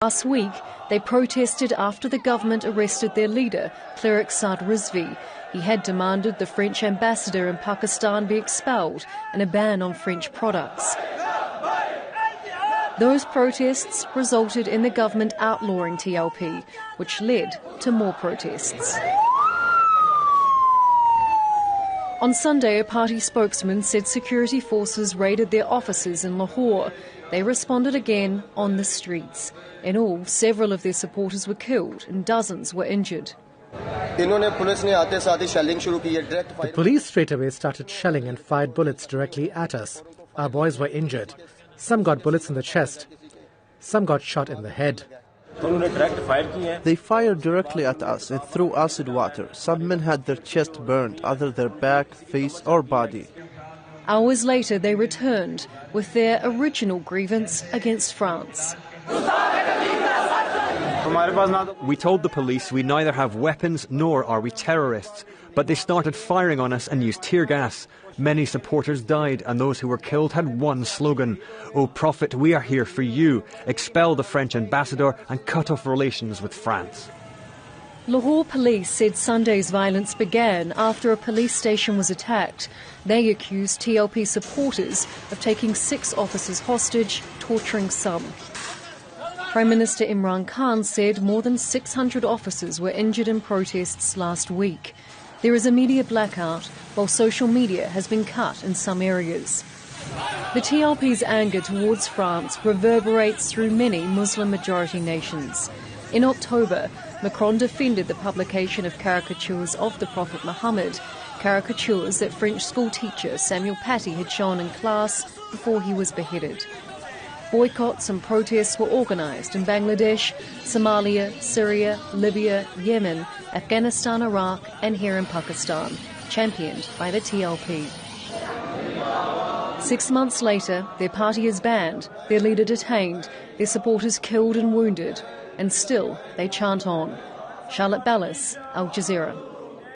Last week, they protested after the government arrested their leader, cleric Saad Rizvi. He had demanded the French ambassador in Pakistan be expelled and a ban on French products. Those protests resulted in the government outlawing TLP, which led to more protests. On Sunday, a party spokesman said security forces raided their offices in Lahore. They responded again on the streets. In all, several of their supporters were killed and dozens were injured. The police straight away started shelling and fired bullets directly at us. Our boys were injured. Some got bullets in the chest. Some got shot in the head. They fired directly at us and threw acid water. Some men had their chest burned, others their back, face or body. Hours later, they returned with their original grievance against France. We told the police we neither have weapons nor are we terrorists, but they started firing on us and used tear gas. Many supporters died and those who were killed had one slogan: "O Prophet, we are here for you. Expel the French ambassador and cut off relations with France." Lahore police said Sunday's violence began after a police station was attacked. They accused TLP supporters of taking 6 officers hostage, torturing some. Prime Minister Imran Khan said more than 600 officers were injured in protests last week. There is a media blackout, while social media has been cut in some areas. The TLP's anger towards France reverberates through many Muslim-majority nations. In October, Macron defended the publication of caricatures of the Prophet Muhammad, caricatures that French school teacher Samuel Paty had shown in class before he was beheaded. Boycotts and protests were organised in Bangladesh, Somalia, Syria, Libya, Yemen, Afghanistan, Iraq and here in Pakistan, championed by the TLP. 6 months later, their party is banned, their leader detained, their supporters killed and wounded, and still they chant on. Charlotte Ballas, Al Jazeera.